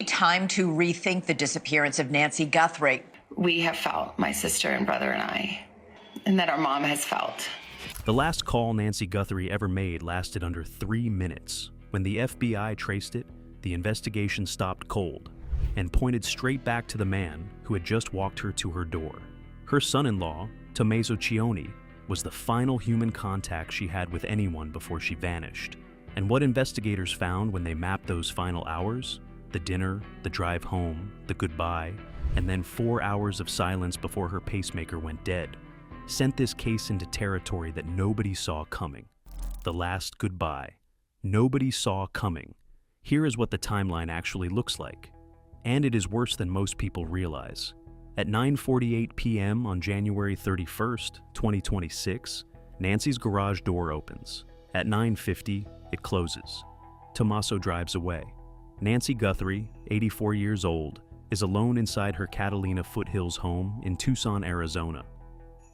Time to rethink the disappearance of Nancy Guthrie. We have felt, my sister and brother and I, and that our mom has felt. The last call Nancy Guthrie ever made lasted under 3 minutes. When the FBI traced it, the investigation stopped cold and pointed straight back to the man who had just walked her to her door. Her son-in-law, Tommaso Cioni, was the final human contact she had with anyone before she vanished. And what investigators found when they mapped those final hours, the dinner, the drive home, the goodbye, and then 4 hours of silence before her pacemaker went dead, sent this case into territory that nobody saw coming. The last goodbye. Nobody saw coming. Here is what the timeline actually looks like. And it is worse than most people realize. At 9:48 p.m. on January 31st, 2026, Nancy's garage door opens. At 9:50, it closes. Tommaso drives away. Nancy Guthrie, 84 years old, is alone inside her Catalina Foothills home in Tucson, Arizona.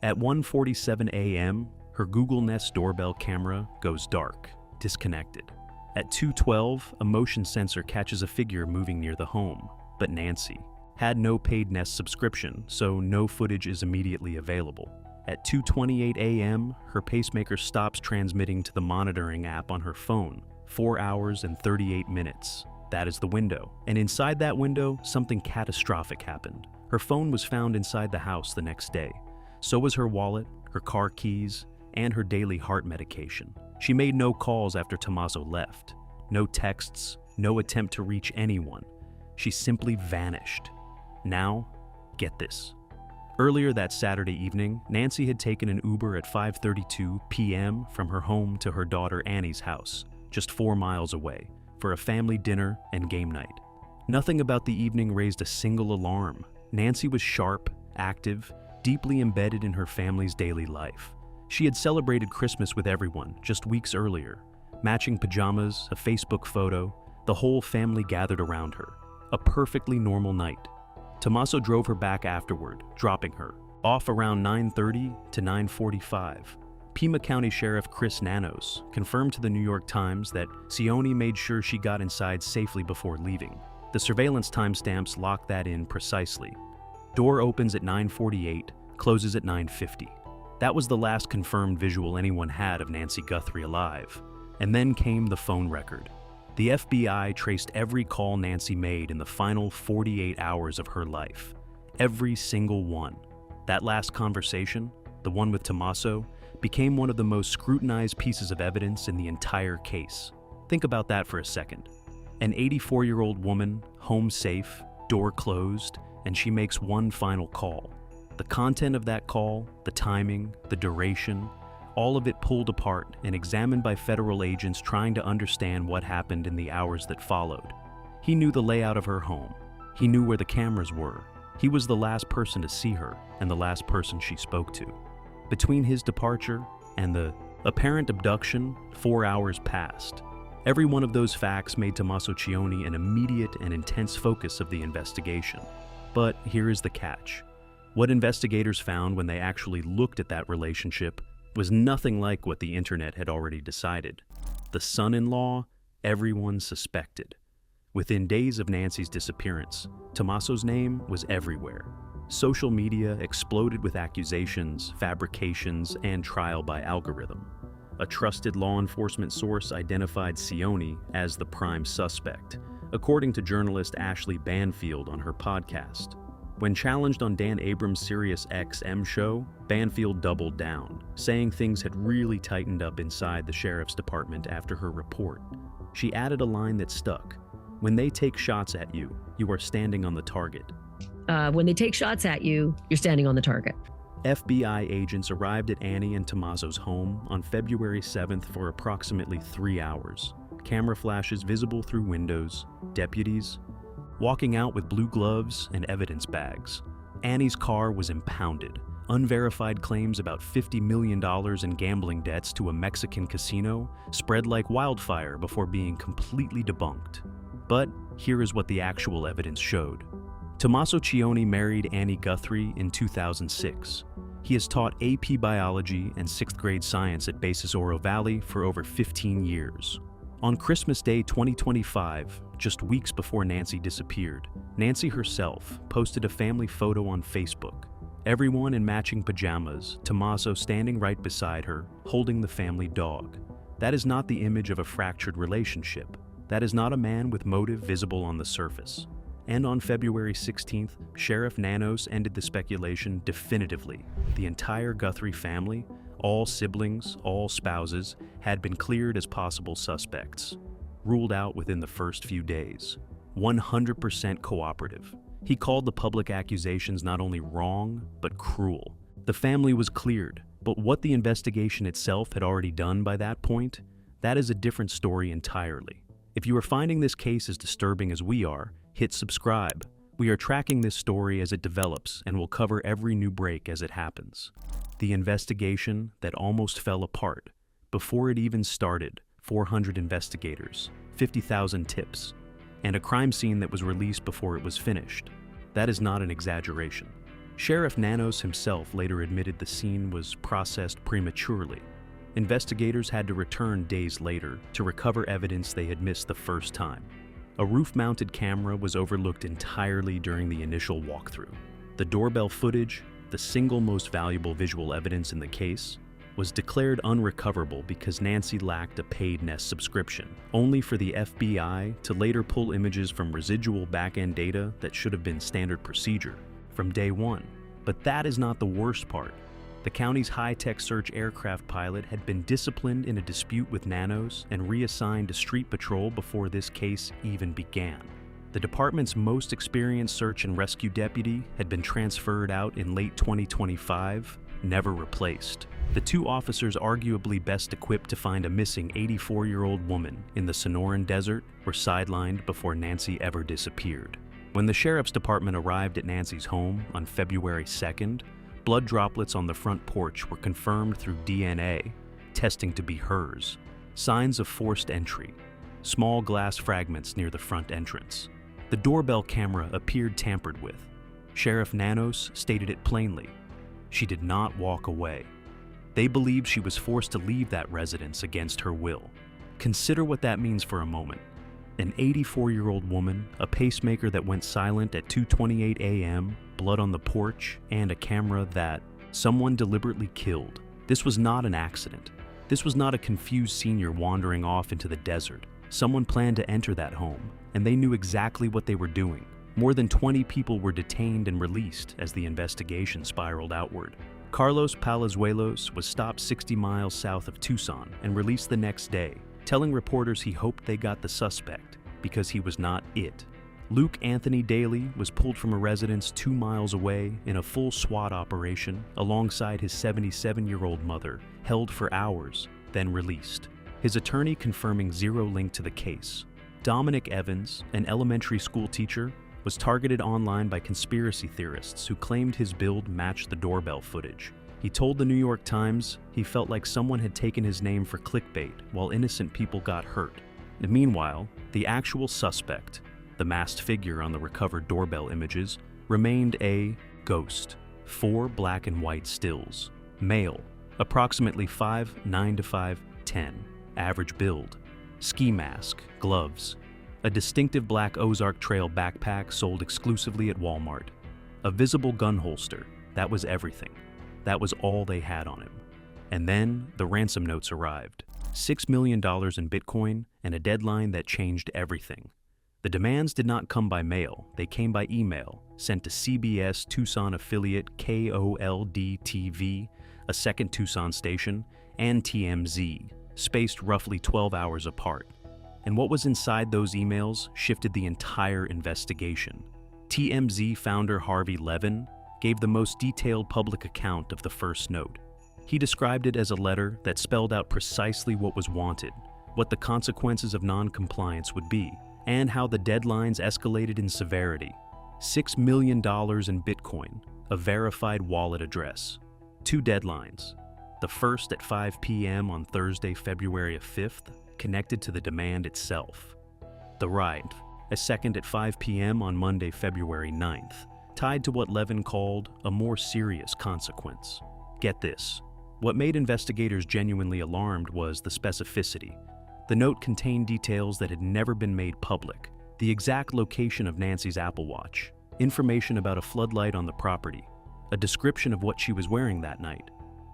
At 1:47 a.m., her Google Nest doorbell camera goes dark, disconnected. At 2:12, a motion sensor catches a figure moving near the home, but Nancy had no paid Nest subscription, so no footage is immediately available. At 2:28 a.m., her pacemaker stops transmitting to the monitoring app on her phone, 4 hours and 38 minutes. That is the window. And inside that window, something catastrophic happened. Her phone was found inside the house the next day. So was her wallet, her car keys, and her daily heart medication. She made no calls after Tommaso left. No texts, no attempt to reach anyone. She simply vanished. Now, get this. Earlier that Saturday evening, Nancy had taken an Uber at 5:32 p.m. from her home to her daughter Annie's house, just 4 miles away, for a family dinner and game night. Nothing about the evening raised a single alarm. Nancy was sharp, active, deeply embedded in her family's daily life. She had celebrated Christmas with everyone just weeks earlier. Matching pajamas, a Facebook photo, the whole family gathered around her. A perfectly normal night. Tommaso drove her back afterward, dropping her, off around 9:30 to 9:45. Pima County Sheriff Chris Nanos confirmed to the New York Times that Cioni made sure she got inside safely before leaving. The surveillance timestamps lock that in precisely. Door opens at 9:48, closes at 9:50. That was the last confirmed visual anyone had of Nancy Guthrie alive. And then came the phone record. The FBI traced every call Nancy made in the final 48 hours of her life. Every single one. That last conversation, the one with Tommaso, became one of the most scrutinized pieces of evidence in the entire case. Think about that for a second. An 84-year-old woman, home safe, door closed, and she makes one final call. The content of that call, the timing, the duration, all of it pulled apart and examined by federal agents trying to understand what happened in the hours that followed. He knew the layout of her home. He knew where the cameras were. He was the last person to see her and the last person she spoke to. Between his departure and the apparent abduction, 4 hours passed. Every one of those facts made Tommaso Cioni an immediate and intense focus of the investigation. But here is the catch. What investigators found when they actually looked at that relationship was nothing like what the internet had already decided. The son-in-law, everyone suspected. Within days of Nancy's disappearance, Tommaso's name was everywhere. Social media exploded with accusations, fabrications, and trial by algorithm. A trusted law enforcement source identified Cioni as the prime suspect, according to journalist Ashley Banfield on her podcast. When challenged on Dan Abrams' Sirius XM show, Banfield doubled down, saying things had really tightened up inside the sheriff's department after her report. She added a line that stuck. When they take shots at you, you are standing on the target. When they take shots at you, you're standing on the target. FBI agents arrived at Annie and Tommaso's home on February 7th for approximately 3 hours. Camera flashes visible through windows, deputies walking out with blue gloves and evidence bags. Annie's car was impounded. Unverified claims about $50 million in gambling debts to a Mexican casino spread like wildfire before being completely debunked. But here is what the actual evidence showed. Tommaso Cioni married Annie Guthrie in 2006. He has taught AP Biology and 6th grade science at Basis Oro Valley for over 15 years. On Christmas Day 2025, just weeks before Nancy disappeared, Nancy herself posted a family photo on Facebook. Everyone in matching pajamas, Tommaso standing right beside her, holding the family dog. That is not the image of a fractured relationship. That is not a man with motive visible on the surface. And on February 16th, Sheriff Nanos ended the speculation definitively. The entire Guthrie family, all siblings, all spouses, had been cleared as possible suspects. Ruled out within the first few days. 100% cooperative. He called the public accusations not only wrong, but cruel. The family was cleared, but what the investigation itself had already done by that point, that is a different story entirely. If you are finding this case as disturbing as we are, hit subscribe. We are tracking this story as it develops and will cover every new break as it happens. The investigation that almost fell apart. Before it even started, 400 investigators, 50,000 tips, and a crime scene that was released before it was finished. That is not an exaggeration. Sheriff Nanos himself later admitted the scene was processed prematurely. Investigators had to return days later to recover evidence they had missed the first time. A roof-mounted camera was overlooked entirely during the initial walkthrough. The doorbell footage, the single most valuable visual evidence in the case, was declared unrecoverable because Nancy lacked a paid Nest subscription, only for the FBI to later pull images from residual back-end data that should have been standard procedure from day one. But that is not the worst part. The county's high-tech search aircraft pilot had been disciplined in a dispute with Nanos and reassigned to street patrol before this case even began. The department's most experienced search and rescue deputy had been transferred out in late 2025, never replaced. The two officers arguably best equipped to find a missing 84-year-old woman in the Sonoran Desert were sidelined before Nancy ever disappeared. When the sheriff's department arrived at Nancy's home on February 2nd, blood droplets on the front porch were confirmed through DNA, testing to be hers. Signs of forced entry. Small glass fragments near the front entrance. The doorbell camera appeared tampered with. Sheriff Nanos stated it plainly. She did not walk away. They believed she was forced to leave that residence against her will. Consider what that means for a moment. An 84-year-old woman, a pacemaker that went silent at 2:28 a.m., blood on the porch, and a camera that someone deliberately killed. This was not an accident. This was not a confused senior wandering off into the desert. Someone planned to enter that home, and they knew exactly what they were doing. More than 20 people were detained and released as the investigation spiraled outward. Carlos Palazuelos was stopped 60 miles south of Tucson and released the next day, telling reporters he hoped they got the suspect because he was not it. Luke Anthony Daly was pulled from a residence 2 miles away in a full SWAT operation alongside his 77-year-old mother, held for hours, then released. His attorney confirming zero link to the case. Dominic Evans, an elementary school teacher, was targeted online by conspiracy theorists who claimed his build matched the doorbell footage. He told the New York Times he felt like someone had taken his name for clickbait while innocent people got hurt. And meanwhile, the actual suspect, the masked figure on the recovered doorbell images, remained a ghost. 4 black and white stills. Male, approximately 5'9" to 5'10", average build. Ski mask, gloves. A distinctive black Ozark Trail backpack sold exclusively at Walmart. A visible gun holster, that was everything. That was all they had on him. And then the ransom notes arrived. $6 million in Bitcoin and a deadline that changed everything. The demands did not come by mail, they came by email, sent to CBS Tucson affiliate KOLD-TV, a second Tucson station, and TMZ, spaced roughly 12 hours apart. And what was inside those emails shifted the entire investigation. TMZ founder Harvey Levin gave the most detailed public account of the first note. He described it as a letter that spelled out precisely what was wanted, what the consequences of non-compliance would be, and how the deadlines escalated in severity. $6 million in Bitcoin, a verified wallet address. 2 deadlines. The first at 5 p.m. on Thursday, February 5th, connected to the demand itself. The right, a second at 5 p.m. on Monday, February 9th, tied to what Levin called a more serious consequence. Get this. What made investigators genuinely alarmed was the specificity. The note contained details that had never been made public: the exact location of Nancy's Apple Watch, information about a floodlight on the property, a description of what she was wearing that night.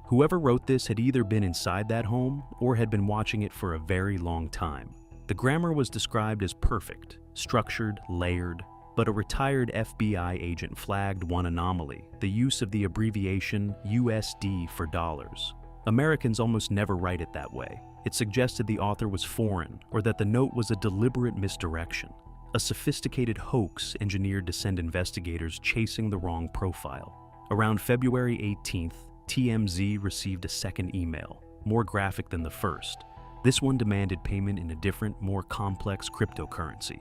Whoever wrote this had either been inside that home or had been watching it for a very long time. The grammar was described as perfect, structured, layered, but a retired FBI agent flagged one anomaly: the use of the abbreviation USD for dollars. Americans almost never write it that way. It suggested the author was foreign or that the note was a deliberate misdirection, a sophisticated hoax engineered to send investigators chasing the wrong profile. Around February 18th, TMZ received a second email, more graphic than the first. This one demanded payment in a different, more complex cryptocurrency,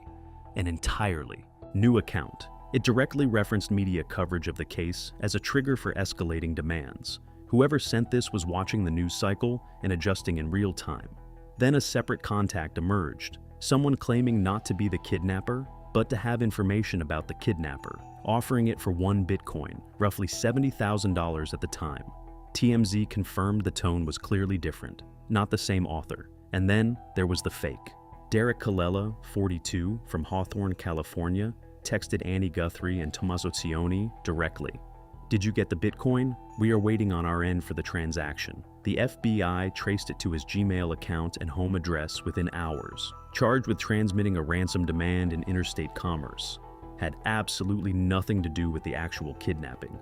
an entirely new account. It directly referenced media coverage of the case as a trigger for escalating demands. Whoever sent this was watching the news cycle and adjusting in real time. Then a separate contact emerged, someone claiming not to be the kidnapper, but to have information about the kidnapper, offering it for 1 Bitcoin, roughly $70,000 at the time. TMZ confirmed the tone was clearly different, not the same author. And then there was the fake. Derek Colella, 42, from Hawthorne, California, texted Annie Guthrie and Tommaso Cioni directly. "Did you get the Bitcoin? We are waiting on our end for the transaction." The FBI traced it to his Gmail account and home address within hours, charged with transmitting a ransom demand in interstate commerce. Had absolutely nothing to do with the actual kidnapping.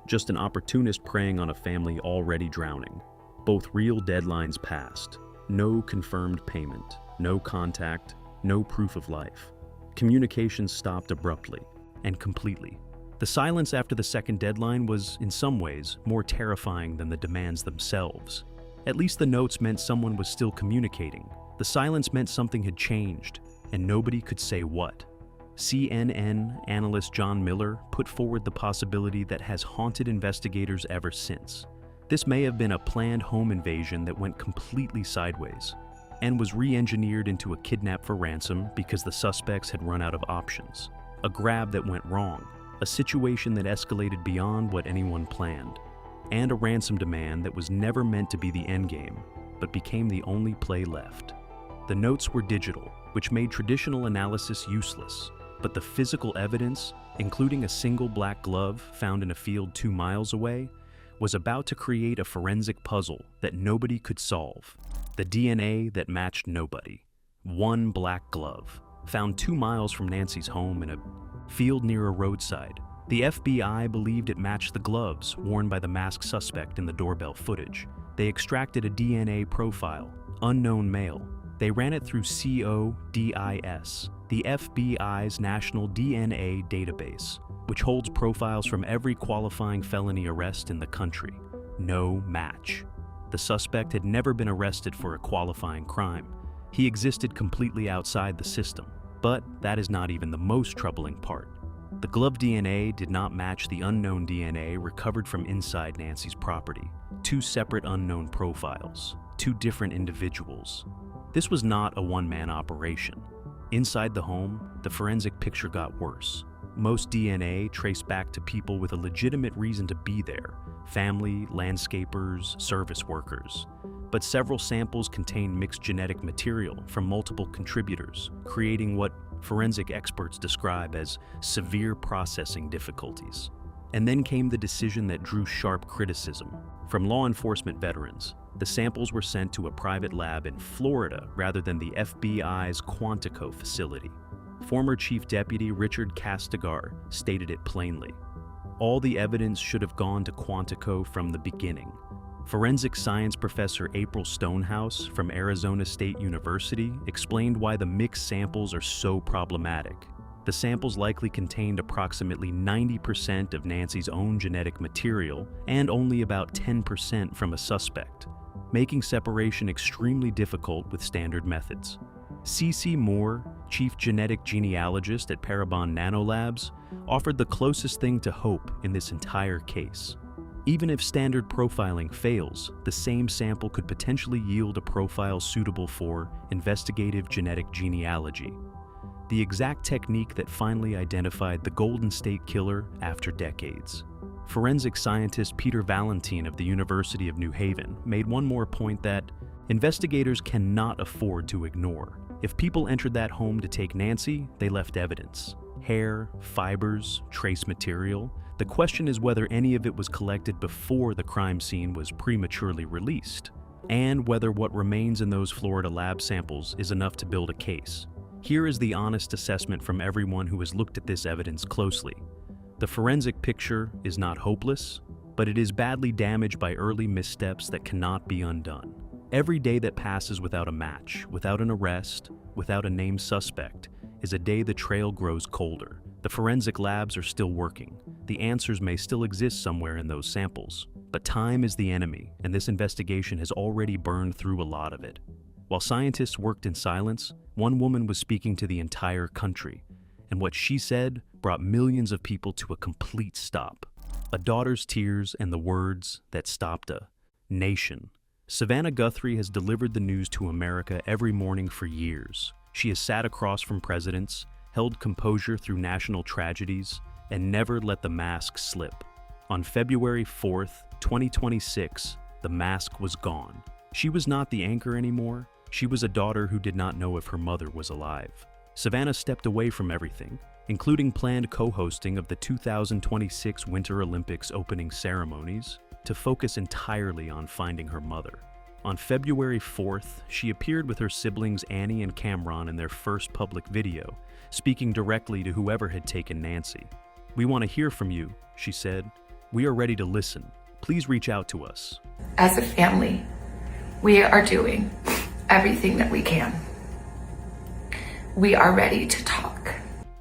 Just an opportunist preying on a family already drowning. Both real deadlines passed. No confirmed payment, no contact, no proof of life. Communication stopped abruptly and completely. The silence after the second deadline was, in some ways, more terrifying than the demands themselves. At least the notes meant someone was still communicating. The silence meant something had changed, and nobody could say what. CNN analyst John Miller put forward the possibility that has haunted investigators ever since. This may have been a planned home invasion that went completely sideways and was re-engineered into a kidnap for ransom because the suspects had run out of options. A grab that went wrong, a situation that escalated beyond what anyone planned, and a ransom demand that was never meant to be the endgame, but became the only play left. The notes were digital, which made traditional analysis useless, but the physical evidence, including a single black glove found in a field 2 miles away, was about to create a forensic puzzle that nobody could solve. The DNA that matched nobody. One black glove, found 2 miles from Nancy's home in a field near a roadside. The FBI believed it matched the gloves worn by the masked suspect in the doorbell footage. They extracted a DNA profile, unknown male. They ran it through CODIS, the FBI's national DNA database, which holds profiles from every qualifying felony arrest in the country. No match. The suspect had never been arrested for a qualifying crime. He existed completely outside the system. But that is not even the most troubling part. The glove DNA did not match the unknown DNA recovered from inside Nancy's property. 2 separate unknown profiles, 2 different individuals. This was not a one-man operation. Inside the home, the forensic picture got worse. Most DNA traced back to people with a legitimate reason to be there: family, landscapers, service workers. But several samples contained mixed genetic material from multiple contributors, creating what forensic experts describe as severe processing difficulties. And then came the decision that drew sharp criticism from law enforcement veterans. The samples were sent to a private lab in Florida rather than the FBI's Quantico facility. Former Chief Deputy Richard Castigar stated it plainly. All the evidence should have gone to Quantico from the beginning. Forensic science professor April Stonehouse from Arizona State University explained why the mixed samples are so problematic. The samples likely contained approximately 90% of Nancy's own genetic material and only about 10% from a suspect, making separation extremely difficult with standard methods. C.C. Moore, chief genetic genealogist at Parabon Nanolabs, offered the closest thing to hope in this entire case. Even if standard profiling fails, the same sample could potentially yield a profile suitable for investigative genetic genealogy, the exact technique that finally identified the Golden State Killer after decades. Forensic scientist Peter Valentine of the University of New Haven made one more point that Investigators cannot afford to ignore. If people entered that home to take Nancy, they left evidence. Hair, fibers, trace material. The question is whether any of it was collected before the crime scene was prematurely released, and whether what remains in those Florida lab samples is enough to build a case. Here is the honest assessment from everyone who has looked at this evidence closely. The forensic picture is not hopeless, but it is badly damaged by early missteps that cannot be undone. Every day that passes without a match, without an arrest, without a named suspect, is a day the trail grows colder. The forensic labs are still working. The answers may still exist somewhere in those samples. But time is the enemy, and this investigation has already burned through a lot of it. While scientists worked in silence, one woman was speaking to the entire country, and what she said brought millions of people to a complete stop. A daughter's tears and the words that stopped a nation. Savannah Guthrie has delivered the news to America every morning for years. She has sat across from presidents, held composure through national tragedies, and never let the mask slip. On February 4th, 2026, the mask was gone. She was not the anchor anymore. She was a daughter who did not know if her mother was alive. Savannah stepped away from everything, including planned co-hosting of the 2026 Winter Olympics opening ceremonies, to focus entirely on finding her mother. On February 4th, she appeared with her siblings Annie and Cameron in their first public video, speaking directly to whoever had taken Nancy. "We want to hear from you," she said. "We are ready to listen. Please reach out to us." As a family, we are doing everything that we can. We are ready to talk.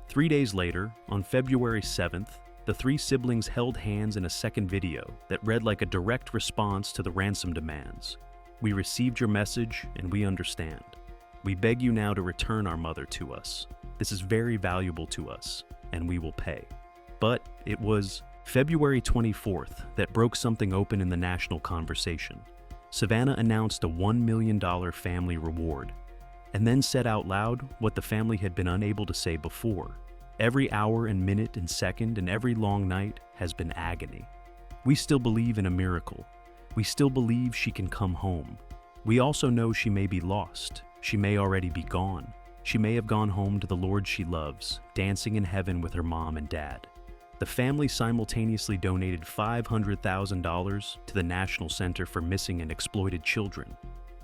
3 days later, on February 7th, the three siblings held hands in a second video that read like a direct response to the ransom demands. "We received your message and we understand. We beg you now to return our mother to us. This is very valuable to us, and we will pay." But it was February 24th that broke something open in the national conversation. Savannah announced a $1 million family reward, and then said out loud what the family had been unable to say before. "Every hour and minute and second and every long night has been agony. We still believe in a miracle. We still believe she can come home. We also know she may be lost. She may already be gone. She may have gone home to the Lord she loves, dancing in heaven with her mom and dad." The family simultaneously donated $500,000 to the National Center for Missing and Exploited Children.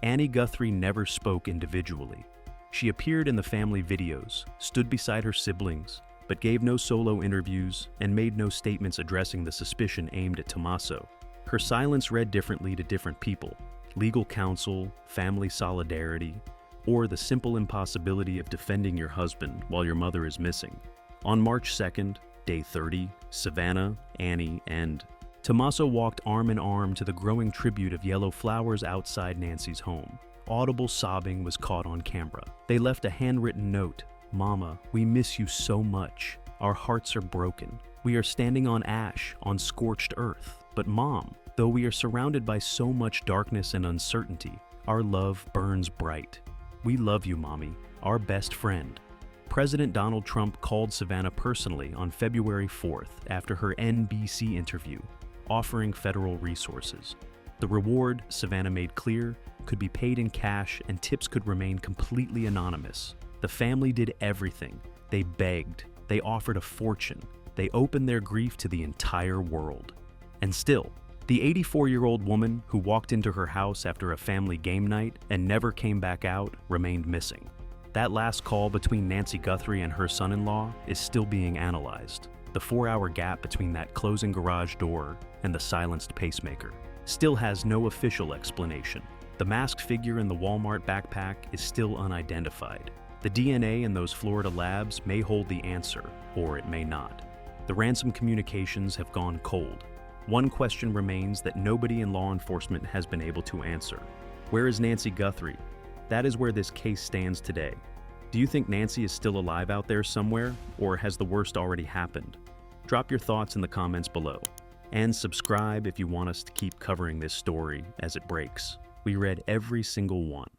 Annie Guthrie never spoke individually. She appeared in the family videos, stood beside her siblings, but gave no solo interviews and made no statements addressing the suspicion aimed at Tommaso. Her silence read differently to different people: legal counsel, family solidarity, or the simple impossibility of defending your husband while your mother is missing. On March 2nd, day 30, Savannah, Annie, and Tommaso walked arm in arm to the growing tribute of yellow flowers outside Nancy's home. Audible sobbing was caught on camera. They left a handwritten note: "Mama, we miss you so much. Our hearts are broken. We are standing on ash, on scorched earth. But Mom, though we are surrounded by so much darkness and uncertainty, our love burns bright. We love you, Mommy, our best friend." President Donald Trump called Savannah personally on February 4th after her NBC interview, offering federal resources. The reward, Savannah made clear, could be paid in cash and tips could remain completely anonymous. The family did everything. They begged. They offered a fortune. They opened their grief to the entire world. And still, the 84-year-old woman who walked into her house after a family game night and never came back out remained missing. That last call between Nancy Guthrie and her son-in-law is still being analyzed. The 4-hour gap between that closing garage door and the silenced pacemaker still has no official explanation. The masked figure in the Walmart backpack is still unidentified. The DNA in those Florida labs may hold the answer, or it may not. The Ransom communications have gone cold. One question remains that nobody in law enforcement has been able to answer. Where is Nancy Guthrie? That is where this case stands today. Do you think Nancy is still alive out there somewhere, or has the worst already happened? Drop your thoughts in the comments below. And subscribe if you want us to keep covering this story as it breaks. We read every single one.